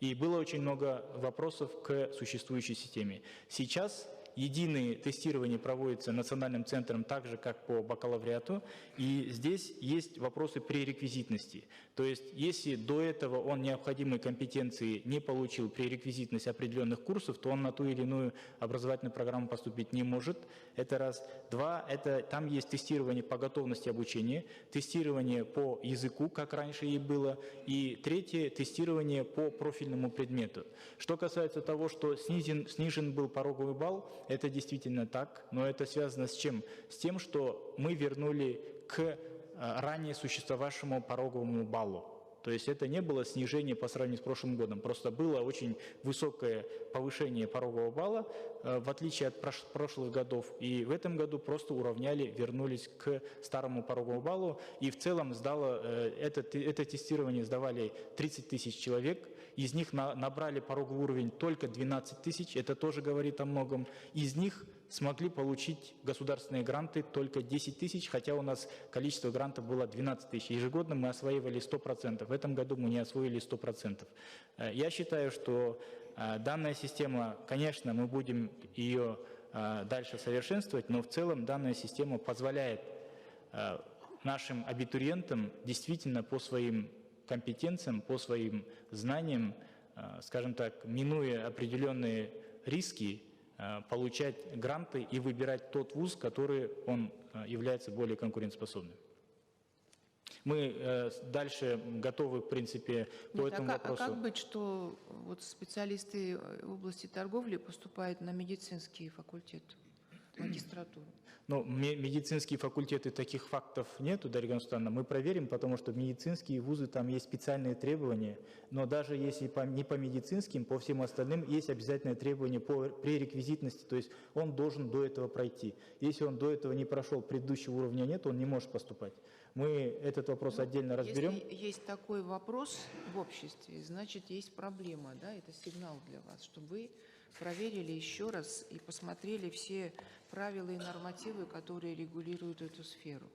И было очень много вопросов к существующей системе. Сейчас единое тестирование проводится национальным центром так же, как по бакалавриату. И здесь есть вопросы пререквизитности. То есть, если до этого он необходимые компетенции не получил пререквизитность определенных курсов, то он на ту или иную образовательную программу поступить не может. Это раз. Два, это там есть тестирование по готовности обучения, тестирование по языку, как раньше и было. И третье, тестирование по профильному предмету. Что касается того, что снижен был пороговый балл, это действительно так, но это связано с чем? С тем, что мы вернули к ранее существовавшему пороговому баллу. То есть это не было снижение по сравнению с прошлым годом, просто было очень высокое повышение порогового балла, в отличие от прошлых годов. И в этом году просто уравняли, вернулись к старому пороговому баллу. И в целом это тестирование сдавали 30 тысяч человек, из них набрали пороговый уровень только 12 тысяч, это тоже говорит о многом. Из них смогли получить государственные гранты только 10 тысяч, хотя у нас количество грантов было 12 тысяч. Ежегодно мы осваивали 100%. В этом году мы не освоили 100%. Я считаю, что данная система, конечно, мы будем ее дальше совершенствовать, но в целом данная система позволяет нашим абитуриентам действительно по своим компетенциям, по своим знаниям, скажем так, минуя определенные риски, получать гранты и выбирать тот вуз, который он является более конкурентоспособным. Мы дальше готовы, в принципе, по этому вопросу. А как быть, что вот специалисты в области торговли поступают на медицинский факультет? магистратуру. Ну, медицинские факультеты, таких фактов нету, Дарья Нурсултановна. Мы проверим, потому что медицинские вузы, там есть специальные требования. Но даже если не по медицинским, по всем остальным есть обязательное требование по пререквизитности. То есть он должен до этого пройти. Если он до этого не прошел, предыдущего уровня нет, он не может поступать. Мы этот вопрос отдельно разберем. Если есть такой вопрос в обществе, значит, есть проблема, да, это сигнал для вас, чтобы вы проверили еще раз и посмотрели все правила и нормативы, которые регулируют эту сферу.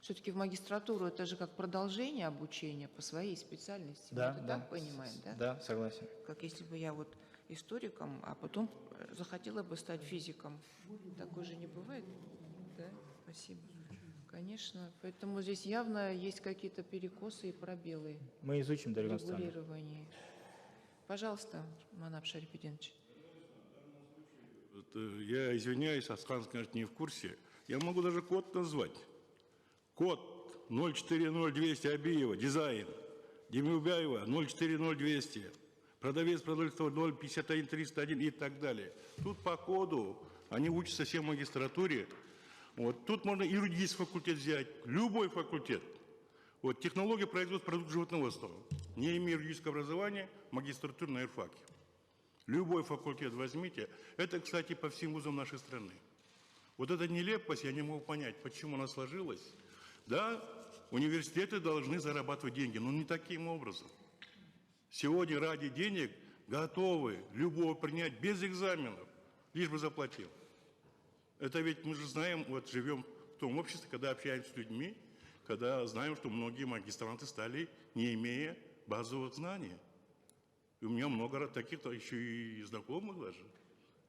Все-таки в магистратуру это же как продолжение обучения по своей специальности. Да, Мы это да. так понимаем, да? Да, согласен. Как если бы я вот историком, а потом захотела бы стать физиком. Такое же не бывает? Да, спасибо. Конечно, поэтому здесь явно есть какие-то перекосы и пробелы Мы изучим, Дарья в Нурсултановна. регулировании. Пожалуйста, Манап Шарипеденович. Я извиняюсь, Аскан, конечно, не в курсе. Я могу даже код назвать. Код 040200 Абиева, дизайн. Демиубяева 040200. Продавец продуктов 051301 и так далее. Тут по коду они учатся все в магистратуре. Вот. Тут можно юридический факультет взять, любой факультет. Вот. Технология производства продуктов животноводства. Не имея юридического образования, магистратура на юрфаке. Любой факультет возьмите. Это, кстати, по всем вузам нашей страны. Вот эта нелепость, я не могу понять, почему она сложилась. Да, университеты должны зарабатывать деньги, но не таким образом. Сегодня ради денег готовы любого принять без экзаменов, лишь бы заплатил. Это ведь мы же знаем, вот живем в том обществе, когда общаемся с людьми, когда знаем, что многие магистранты стали, не имея базовых знаний. И у меня много таких-то еще и знакомых даже.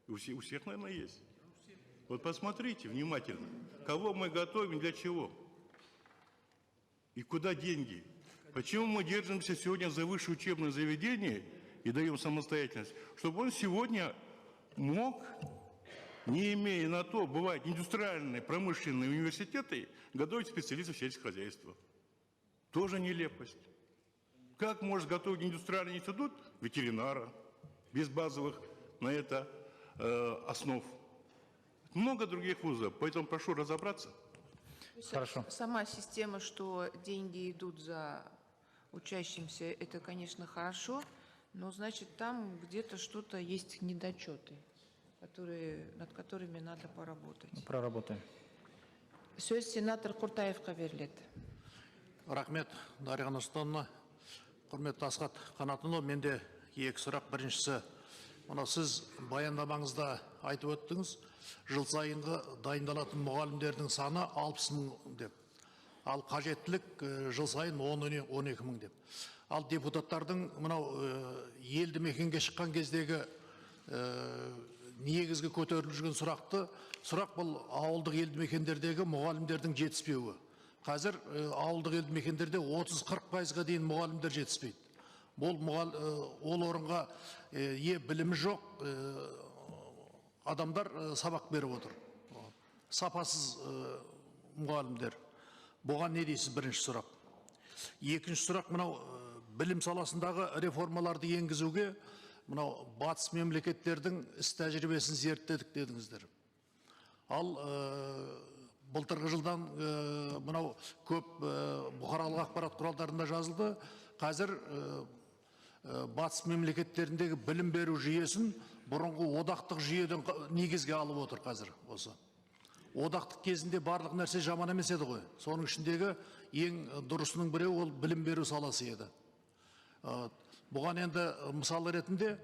И у всех, наверное, есть. Вот посмотрите внимательно, кого мы готовим, для чего. И куда деньги. Почему мы держимся сегодня за высшее учебное заведение и даем самостоятельность? Чтобы он сегодня мог, не имея на то, бывают индустриальные, промышленные университеты, готовить специалистов сельского хозяйства. Тоже нелепость. Как может готовить индустриальный институт ветеринара без базовых на это основ? Много других вузов, поэтому прошу разобраться. Хорошо. Сама система, что деньги идут за учащимся, это, конечно, хорошо, но, значит, там где-то что-то есть недочеты, над которыми надо поработать. Проработаем. Сөз сенатор Куртаевқа беріледі. Рахмет, Дариға Нұрсултановна. Құрметті Асхат Қанатұлы, менде екі сұрақ. Біріншісі, мына сіз баяндамаңызда айтып өттіңіз, жыл сайынғы дайындалатын мұғалімдердің саны 60 мың деп. Ал қажеттілік жыл сайын 10-12 мың деп. Ал депутаттардың мынау елді мекенге шыққан кездегі негізгі көтеріліп жүрген сұрақ бұл ауылдық елді мекендердегі мұғалімдердің жетіспеуі. Қазір ауылдық елді мекендерде 30-40%-ға дейін мұғалімдер жетіспейді. Ол орынға білімі жоқ адамдар сабақ беріп отыр. Сапасыз мұғалімдер. Бұған не дейсіз, бірінші сұрақ. Екінші сұрақ, мынау білім саласындағы реформаларды енгізуге мынау батыс мемлекеттердің іс тәжірибесін зерттедік дедіңіздер. Ал былтырғы жылдан мынау көп бұқаралық ақпарат құралдарында жазылды. Қазір батыс мемлекеттеріндегі білім беру жүйесін бұрынғы одақтық жүйеден негізге алып отыр қазір осы. Одақтық кезінде барлық нәрсе жаман емес еді ғой. Соның ішіндегі ең дұрысының бірі ол білім беру саласы еді. Бұған енді мысалы ретінде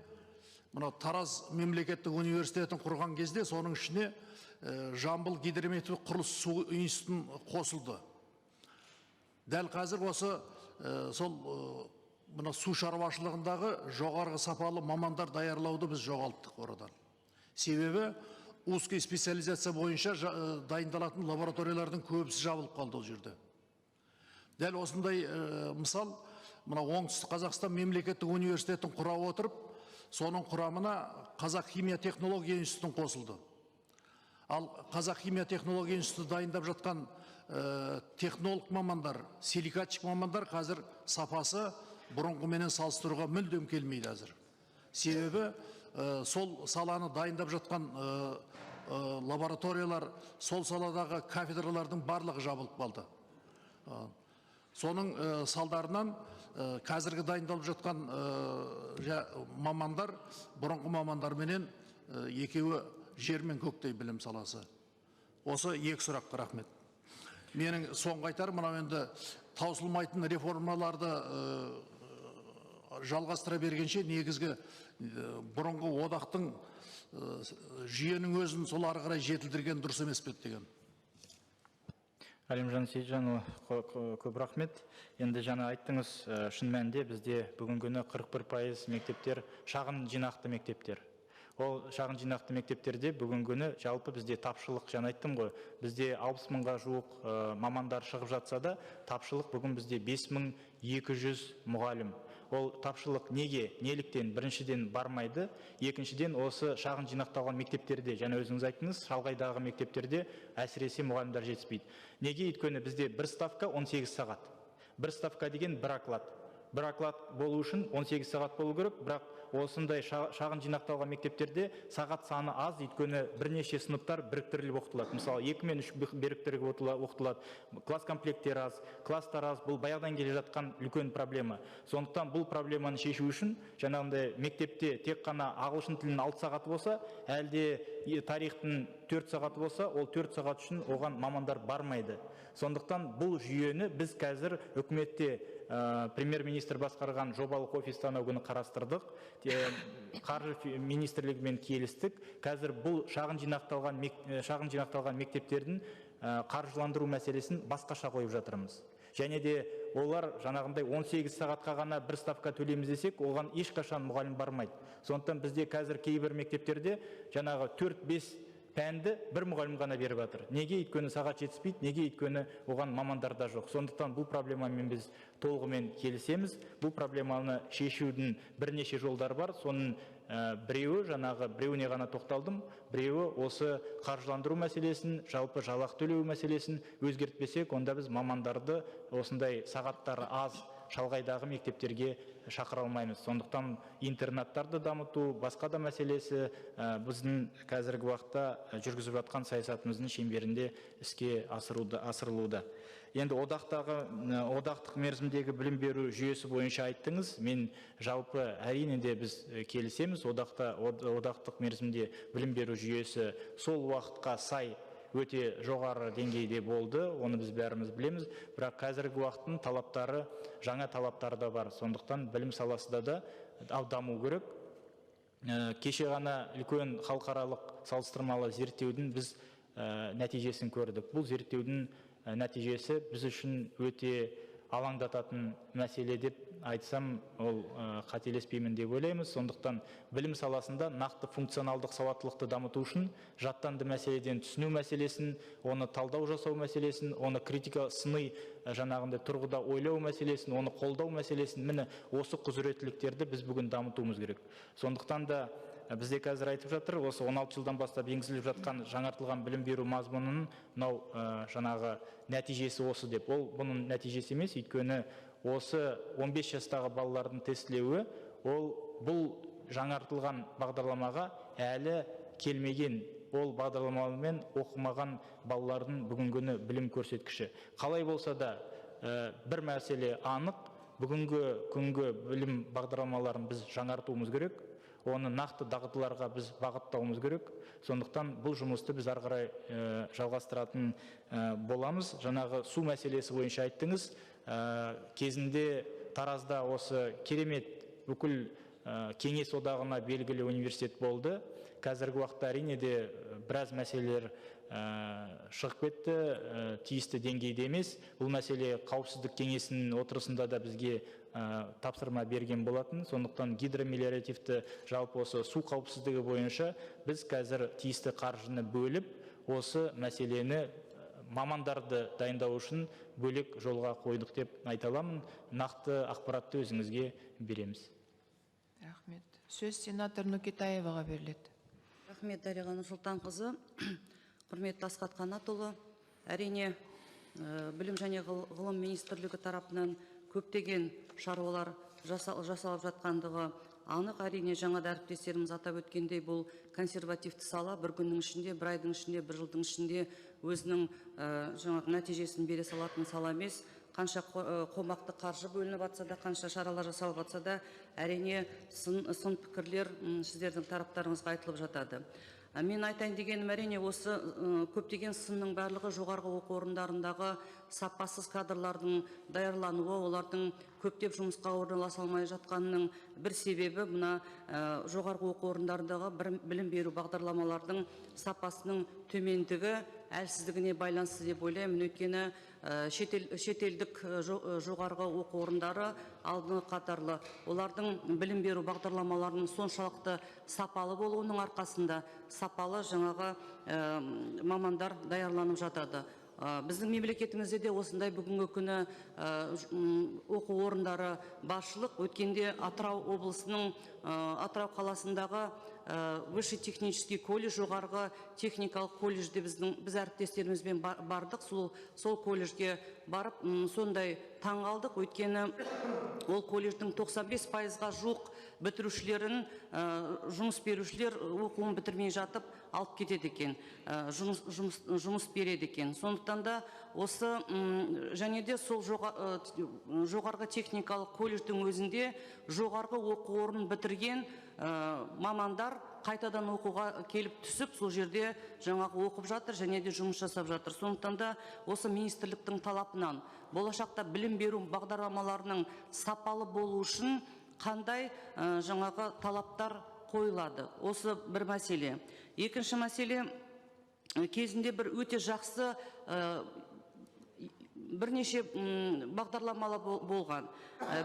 мына Тараз мемлекеттік университетін құрған кезде соның ішіне Жамбыл гидрометеориттік құрылыс су институтын қосылды. Дәл қазір осы сол мына су шаруашылығындағы жоғарғы сапалы мамандар даярлауды біз жоғалттық oradan. Себебі узкий специализация бойынша дайындалатын лабораториялардың көбісі жабылып қалды ол жерде. Дәл осындай мысал мына оңтүстік Қазақстан мемлекеттік университетін құра отырып, соның құрамына Қазақ химия технология институтын қосылды. Ал Қазақ химия технология институты дайындап жатқан технолог мамандар, силикатчик мамандар қазір сапасы бұрынғыменен салыстыруға мүлдем келмейді әзір. Себебі сол саланы дайындап жатқан лабораториялар, сол саладағы кафедралардың барлығы жабылып қалды. Соның салдарынан қазіргі дайындалып жатқан мамандар, бұрынғы мамандарменен екеуі жер мен көктей білім саласы. Осы екі сұраққа рахмет. Менің соңғы айтарым, мынау енді таусылмайтын реформаларды жалғастыра бергенше негізгі бұрынғы одақтың жүйенің өзін сол ары қарай жетілдірген дұрыс емес пе деген. Әлімжан Сейітжанұлы, көп рахмет. Енді жаңа айттыңыз, шын мәнінде бізде бүгінгі күні 41% мектептер шағын жинақты мектептер. Ол шағын жинақты мектептерде бүгінгі күні жалпы бізде тапшылық, жаңа айттым ғой, бізде 60 мыңға жуық мамандар шығып жатса да, тапшылық бүгін бізде 5200 мұғалім. Ол тапшылық неге, неліктен? Біріншіден бармайды, екіншіден осы шағын жинақталған мектептерде, жаңа өзіңіз айттыңыз, шалғайдағы мектептерде әсіресе мұғалімдер жетіспейді. Неге? Өйткені бізде бір ставка 18 сағат. Бір ставка деген бір оклад. Бір оклад болу үшін 18 сағат болу керек, бірақ осындай шағын жинақталған мектептерде сағат саны аз, өйткені бірнеше сыныптар біріктіріліп оқытылады. Мысалы, 2 мен 3 біріктіріліп оқытылады. Класс комплекттері аз, класстар аз. Бұл баяғыдан келе жатқан үлкен проблема. Сондықтан бұл проблеманы шешу үшін жаңағындай мектепте тек қана ағылшын тілінің 6 сағаты болса, әлде тарихтың 4 сағаты болса, ол 4 сағат үшін оған мамандар бармайды. Сондықтан бұл жүйені біз қазір үкіметте премьер-министр басқарған жобалық офисте анау күні қарастырдық, қаржы министрлігімен келістік. Қазір бұл шағын жинақталған мектептердің қаржыландыру мәселесін басқаша қойып жатырмыз. Және де олар жаңағындай 18 сағатқа ғана бір ставка төлейміз десек, оған ешқашан мұғалім бармайды. Сондықтан бізде қазір кейбір мектептерде жаңағы 4-5 пәнді бір мұғалім ғана беріп жатыр. Неге? Өйткені сағат жетіспейді, неге? Өйткені оған мамандар да жоқ. Сондықтан бұл проблемамен біз толығымен келісеміз. Бұл проблеманы шешудің бірнеше жолдары бар. Соның біреуіне ғана тоқталдым. Біреуі осы қаржыландыру мәселесін, жалпы жалақы төлеу мәселесін өзгертпесек, онда біз мамандарды осындай сағаттары аз шалғайдағы мектептерге шақыра алмаймыз. Сондықтан интернаттарды дамыту, басқа да мәселесі біздің қазіргі уақытта жүргізіп жатқан саясатымыздың шеңберінде іске асырылуда. Енді одақтық мерзімдегі білім беру жүйесі бойынша айттыңыз. Мен жалпы әрине де біз келісеміз. Одақтық мерзімде білім беру жүйесі сол уақытқа сай өте жоғары деңгейде болды, оны біз бәріміз білеміз, бірақ қазіргі уақыттың талаптары, жаңа талаптары да бар. Сондықтан білім саласында да даму керек. Кеше ғана үлкен халықаралық салыстырмалы зерттеудің біз нәтижесін көрдік. Бұл зерттеудің нәтижесі біз үшін өте алаңдататын мәселе деп айтсам, ол қателеспеймін деп ойлаймыз. Сондықтан білім саласында нақты функционалдық сауаттылықты дамыту үшін жаттанды мәселеден түсіну мәселесін, оны талдау жасау мәселесін, оны критика сыни жаңағындай тұрғыда ойлау мәселесін, оны қолдау мәселесін, міне осы құзыреттіліктерді біз бүгін дамытуымыз керек. Сондықтан да бізде қазір айтып жатыр, осы 16 жылдан бастап енгізіліп жатқан жаңартылған білім беру мазмұнының мынау жаңағы нәтижесі осы деп. Ол бұның нәтижесі емес, өйткені осы 15 жастағы балалардың тестілеуі, бұл жаңартылған бағдарламаға әлі келмеген, ол бағдарламамен оқымаған балалардың бүгінгі білім көрсеткіші. Қалай болса да бір мәселе анық, бүгінгі күнгі білім бағдарламаларын біз жаңартуымыз керек, оны нақты дағдыларға біз бағыттауымыз керек. Сондықтан бұл жұмысты біз ары қарай жалғастыратын боламыз. Жаңағы су мәселесі бойынша айттыңыз. Кезінде Таразда осы керемет бүкіл кеңес одағына белгілі университет болды. Қазіргі уақытта әрине де біраз мәселелер шығып кетті, тиісті деңгейде емес. Бұл мәселе қауіпсіздік кеңесінің отырысында да бізге тапсырма берген болатын. Сондықтан гидромелиоративті жалпы осы су қауіпсіздігі бойынша біз қазір тиісті қаржыны бөліп, осы мәселені мамандарды дайындау үшін бөлек жолға қойдық деп айта аламын. Нақты ақпаратты өзіңізге береміз. Рахмет. Сөз сенатор Нөкетаеваға беріледі. Рахмет, Дариға Нұрсұлтанқызы. Құрметті Асхат Қанатұлы, әрине білім және ғылым министрлігі тарапынан көптеген шаруалар жасалып жатқандығы анық. Әрине жаңа да әріптестеріміз атап өткендей, бұл консервативті сала бір күннің ішінде, бір айдың ішінде, бір жылдың ішінде өзінің жаңағы нәтижесін бере салатын сала емес. Қанша қомақты қаржы бөлініп жатса да, қанша шаралар жасалып жатса да, әрине сын пікірлер сіздердің тараптарыңызға айтылып жатады. Мен айтайын дегенім, әрине осы көптеген сынның барлығы жоғарғы оқу орындарындағы сапасыз кадрлардың даярлануы, олардың көптеп жұмысқа орналаса алмай жатқанының бір себебі мына жоғарғы оқу орындарындағы білім беру бағдарламалардың сапасының төмендігі, әлсіздігіне байланысты деп ойлаймын. Өйткені шетелдік жоғарғы оқу орындары алдыңғы қатарлы, олардың білім беру бағдарламаларының соншалықты сапалы болуының арқасында сапалы жаңағы мамандар даярланып жатады. Біздің мемлекетімізде де осындай бүгінгі күні оқу орындары басшылық. Өткенде Атырау облысының Атырау қаласындағы высший технический колледж, жоғарғы техникалық колледжде біз әріптестерімізбен бардық. Сол колледжге барып, сондай таң қалдық. Өйткені ол колледждің 95%-ға жуық бітірушілерін жұмыс берушілер оқуын бітірмей жатып алып кетеді екен, жұмыс береді екен. Сондықтан да осы және де сол жоғарғы техникалық колледждің өзінде жоғарғы оқу орнын бітірген мамандар қайтадан оқуға келіп түсіп, сол жерде жаңағы оқып жатыр және де жұмыс жасап жатыр. Сондықтан да осы министрліктің талапынан болашақта білім беру бағдарламаларының сапалы болу үшін қандай жаңағы талаптар қойылады? Осы бір мәселе. Екінші мәселе, кезінде бір өте жақсы бірнеше бағдарламалы болған.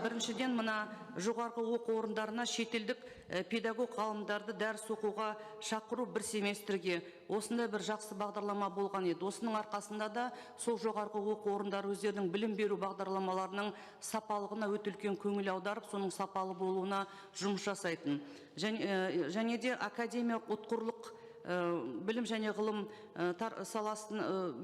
Біріншіден, мына жоғарғы оқу орындарына шетелдік педагог ғалымдарды дәріс оқуға шақыру бір семестрге. Осындай бір жақсы бағдарлама болған еді. Осының арқасында да сол жоғарғы оқу орындары өздерінің білім беру бағдарламаларының сапалығына өте үлкен көңіл аударып, соның сапалы болуына жұмыс жасайтын. Және де академиялық ұтқырлық білім және ғылым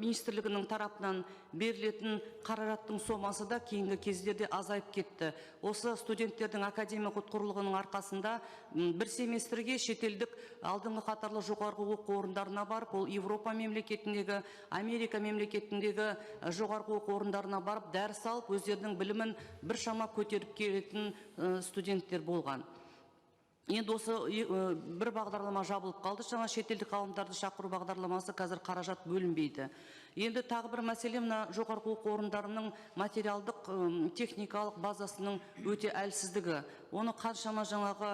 министрлігінің тарапынан берілетін қаражаттың сомасы да кейінгі кездерде азайып кетті. Осы студенттердің академиялық ұтқырлығының арқасында бір семестрге шетелдік алдыңғы қатарлы жоғарғы оқу орындарына барып, ол Европа мемлекетіндегі, Америка мемлекетіндегі жоғарғы оқу орындарына барып, дәріс алып, өздерінің білімін біршама көтеріп келетін студенттер болған. Енді осы бір бағдарлама жабылып қалды. Жаңа шетелдік ғалымдарды шақыру бағдарламасы қазір қаражат бөлінбейді. Енді тағы бір мәселе, мына жоғарғы оқу орындарының материалдық техникалық базасының өте әлсіздігі. Оны қаншама жаңағы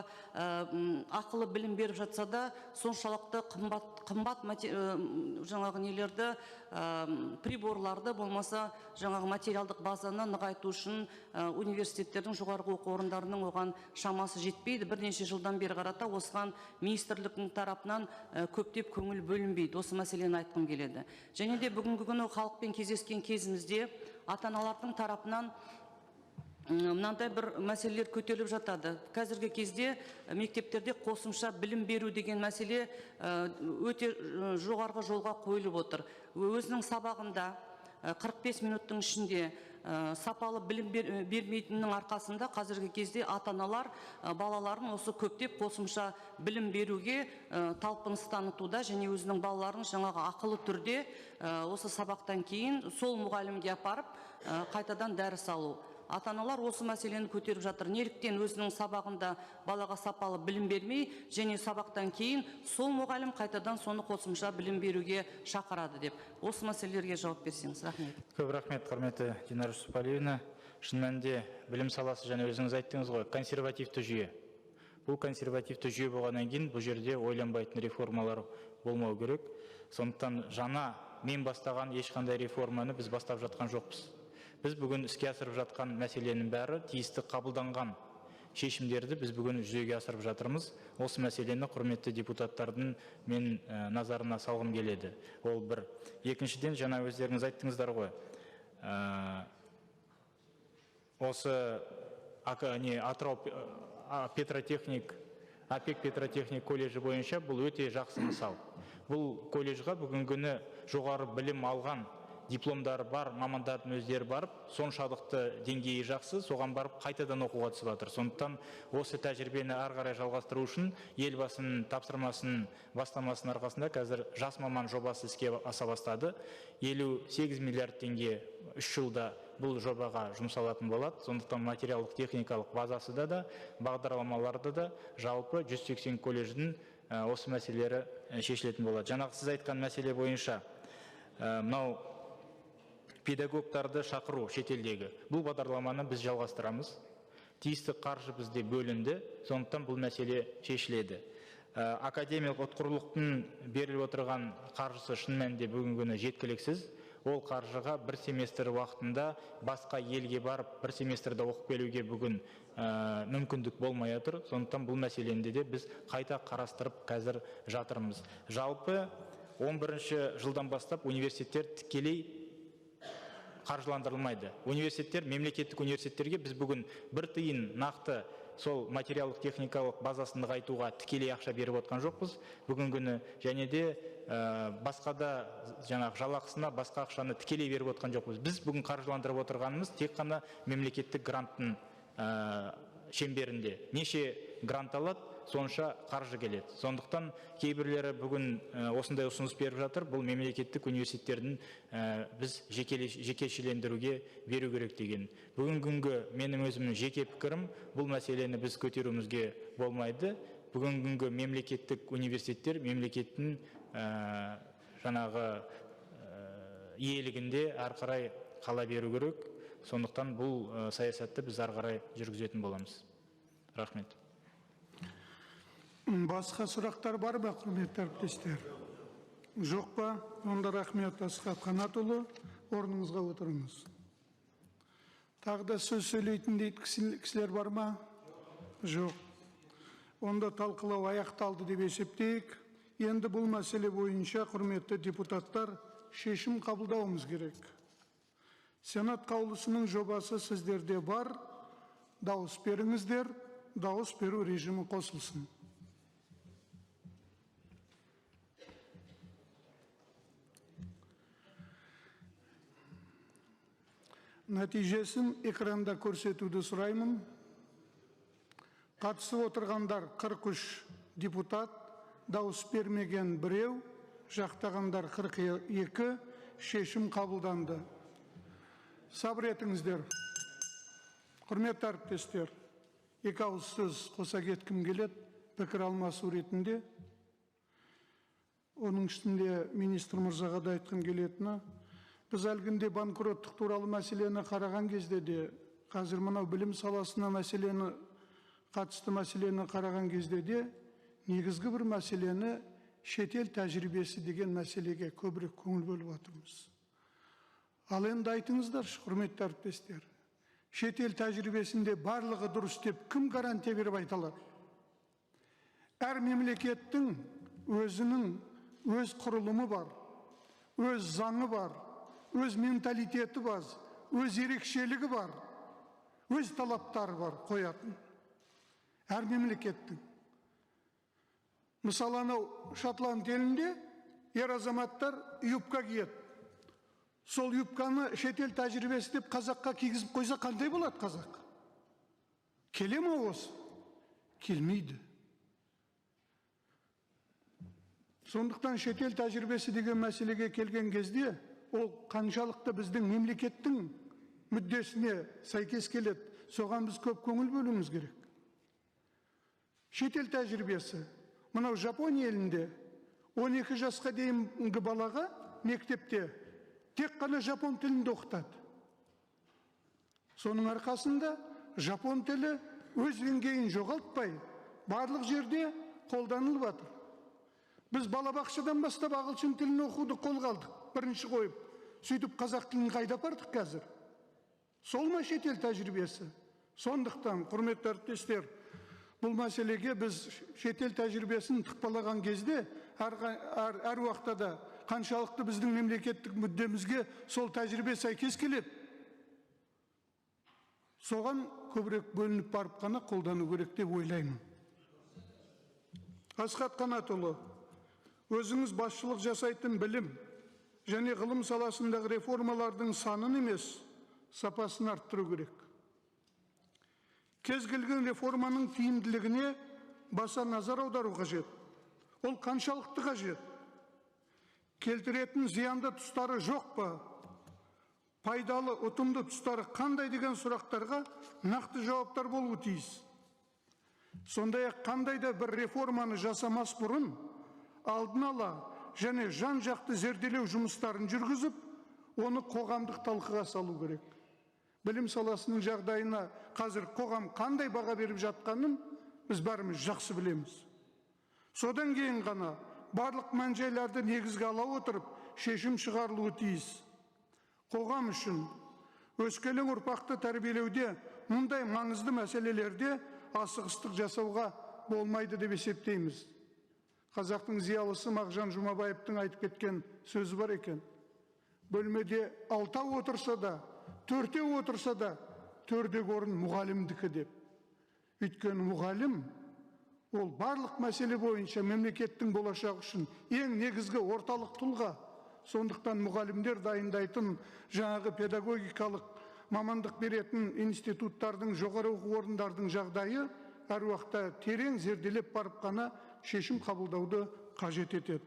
ақылы білім беріп жатса да, соншалықты қымбат жаңағы нелерді, приборларды, болмаса жаңағы материалдық базаны нығайту үшін университеттердің, жоғарғы оқу орындарының оған шамасы жетпейді. Бірнеше жылдан бері қарата осыған министрліктің тарапынан көптеп көңіл бөлінбейді. Осы мәселені айтқым келеді. Және де бүгінгі күні халықпен кездескен кезімізде ата-аналардың тарапынан мынандай бір мәселелер көтеріліп жатады. Қазіргі кезде мектептерде қосымша білім беру деген мәселе өте жоғарғы жолға қойылып отыр. Өзінің сабағында 45 минуттың ішінде сапалы білім бермейтіннің арқасында қазіргі кезде ата-аналар балаларын осы көптеп қосымша білім беруге талпыныс танытуда және өзінің балаларын жаңағы ақылы түрде осы сабақтан кейін сол мұғалімге апарып қайтадан дәріс алу. Ата-аналар осы мәселені көтеріп жатыр. Неліктен өзінің сабағында балаға сапалы білім бермей, және сабақтан кейін сол мұғалім қайтадан соны қосымша білім беруге шақырады деп. Осы мәселелерге жауап берсеңіз. Рахмет. Көп рахмет, құрметті Динар Жүсіпәлиевна. Шын мәнінде білім саласы және өзіңіз айттыңыз ғой, консервативті жүйе. Бұл консервативті жүйе болғаннан кейін бұл жерде ойланбайтын реформалар болмау керек. Сондықтан жаңа мен бастаған ешқандай реформаны біз бастап жатқан жоқпыз. Біз бүгін іске асырып жатқан мәселенің бәрі тиісті қабылданған шешімдерді біз бүгін жүзеге асырып жатырмыз. Осы мәселені құрметті депутаттардың мен назарына салғым келеді. Ол бір. Екіншіден, жаңа өздеріңіз айттыңыздар ғой. Осы Атырау Петротехник, АПЕК Петротехник колледжі бойынша бұл өте жақсы мысал. Бұл колледжға бүгінгі күні жоғары білім алған дипломдары бар мамандардың өздері барып, соншалықты деңгейі жақсы, соған барып қайтадан оқуға түсіп жатыр. Сондықтан осы тәжірибені ары қарай жалғастыру үшін елбасының тапсырмасының бастамасының арқасында қазір жас маман жобасы іске аса бастады. 58 миллиард теңге 3 жылда бұл жобаға жұмсалатын болады. Сондықтан материалдық техникалық базасында да, бағдарламаларда да жалпы 180 колледждің осы мәселелері шешілетін болады. Жаңағы сіз айтқан мәселе бойынша мынау педагогтарды шақыру шетелдегі. Бұл бағдарламаны біз жалғастырамыз. Тиісті қаржы бізде бөлінді, сондықтан бұл мәселе шешіледі. Академиялық ұтқырлықтың беріліп отырған қаржысы шын мәнінде бүгінгі күні жеткіліксіз. Ол қаржыға бір семестр уақытында басқа елге барып, бір семестрді оқып келуге бүгін мүмкіндік болмай отыр. Сондықтан бұл мәселені де біз қайта қарастырып қазір жатырмыз. Жалпы 11 жылдан бастап университеттер тікелей қаржыландырылмайды. Университеттер, мемлекеттік университеттерге біз бүгін бір тиын нақты сол материалдық техникалық базасын нығайтуға тікелей ақша беріп отқан жоқпыз. Бүгінгі күні және де басқада жаңағы жалақысына басқа ақшаны тікелей беріп отқан жоқпыз. Біз бүгін қаржыландырып отырғанымыз тек қана мемлекеттік гранттың шеңберінде. Неше грант алады, сонша қаржы келеді. Сондықтан кейбірлері бүгін осындай ұсыныс беріп жатыр. Бұл мемлекеттік университеттердің біз жекешелендіруге беру керек деген. Бүгінгі менің өзімнің жеке пікірім, бұл мәселені біз көтеруімізге болмайды. Бүгінгі мемлекеттік университеттер мемлекеттің жаңағы иелігінде ары қарай қала беру керек. Сондықтан бұл саясатты біз ары қарай жүргізетін боламыз. Рахмет. Басқа сұрақтар бар ма, құрметті әріптестер? Жоқ па? Онда рахмет Асхат Қанатұлы, орныңызға отырыңыз. Тағы да сөз сөйлейтіндей кісілер бар ма? Жоқ. Онда талқылау аяқталды деп есептейік. Енді бұл мәселе бойынша, құрметті депутаттар, шешім қабылдауымыз керек. Сенат қаулысының жобасы сіздерде бар. Дауыс беріңіздер. Дауыс беру режимі қосылсын. Нәтижесін экранда көрсетуді сұраймын. Қатысып отырғандар 43 депутат, дауыс бермеген біреу, жақтағандар 42, шешім қабылданды. Сабыр етіңіздер. Құрметті әріптестер, екі ауыз сөз қоса кеткім келеді, пікір алмасу ретінде. Оның ішінде министр мырзаға да айтқым келетіні, біз әлгінде банкроттық туралы мәселені қараған кезде де, қазір мынау білім саласына қатысты мәселені қараған кезде де, негізгі бір мәселені шетел тәжірибесі деген мәселеге көбірек көңіл бөліп отырмыз. Ал енді айтыңыздар, құрметті әріптестер, шетел тәжірибесінде барлығы дұрыс деп кім гарантия беріп айта алады? Әр мемлекеттің өзінің өз құрылымы бар, өз заңы бар, өз менталитеті бар, өз ерекшелігі бар, өз талаптары бар қоятын. Әр мемлекеттің. Мысалы, анау Шотланд елінде ер азаматтар юбка киеді. Сол юбканы шетел тәжірибесі деп қазаққа кигізіп қойса қандай болады қазақ? Келе ме осы? Келмейді. Сондықтан шетел тәжірибесі деген мәселеге келген кезде, ол қаншалықты біздің мемлекеттің мүддесіне сәйкес келеді, соған біз көп көңіл бөлуіміз керек. Шетел тәжірибесі. Мынау Жапония елінде 12 жасқа дейінгі балаға мектепте тек қана жапон тілінде оқытады. Соның арқасында жапон тілі өз деңгейін жоғалтпай, барлық жерде қолданылып жатыр. Біз балабақшадан бастап ағылшын тілін оқуды қолға алдық, бірінші қойып, сөйтіп қазақ тілін қайда апардық қазір? Сол ма шетел тәжірибесі? Сондықтан, құрметті әріптестер, бұл мәселеге біз шетел тәжірибесін тықпалаған кезде, әр уақытта да қаншалықты біздің мемлекеттік мүддемізге сол тәжірибе сәйкес келеді. Соған көбірек бөлініп барып қана қолдану керек деп ойлаймын. Асхат Қанатұлы, өзіңіз басшылық жасайтын білім, және ғылым саласындағы реформалардың санын емес, сапасын арттыру керек. Кез келген реформаның тиімділігіне баса назар аудару қажет. Ол қаншалықты қажет? Келтіретін зиянды тұстары жоқ па? Пайдалы, ұтымды тұстары қандай деген сұрақтарға нақты жауаптар болуы тиіс. Сондай-ақ қандай да бір реформаны жасамас бұрын алдын ала және жан-жақты зерделеу жұмыстарын жүргізіп, оны қоғамдық талқыға салу керек. Білім саласының жағдайына қазір қоғам қандай баға беріп жатқанын біз бәріміз жақсы білеміз. Содан кейін ғана барлық мән-жайларды негізге ала отырып, шешім шығарылуы тиіс. Қоғам үшін өскелең ұрпақты тәрбиелеуде мұндай маңызды мәселелерде асығыстық жасауға болмайды деп есептейміз. Қазақтың зиялысы Мағжан Жұмабаевтың айтып кеткен сөзі бар екен. Бөлмеде 6 отырса да, 4 отырса да, 4-дегі орын мұғалімдікі деп. Өйткені мұғалім ол барлық мәселе бойынша мемлекеттің болашағы үшін ең негізгі орталық тұлға. Сондықтан мұғалімдер дайындайтын жаңағы педагогикалық мамандық беретін институттардың, жоғары оқу орындардың жағдайы әр уақытта терең зерделеп барып қана шешім қабылдауды қажет етеді.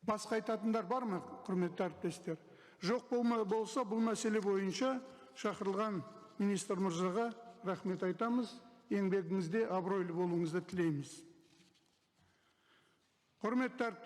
Басқа айтатындар бар ма, құрметті әріптестер? Жоқ болса, бұл мәселе бойынша шақырылған министр мырзаға рахмет айтамыз. Еңбегіңізде абыройлы болуыңызды тілейміз. Құрметті әріптестер,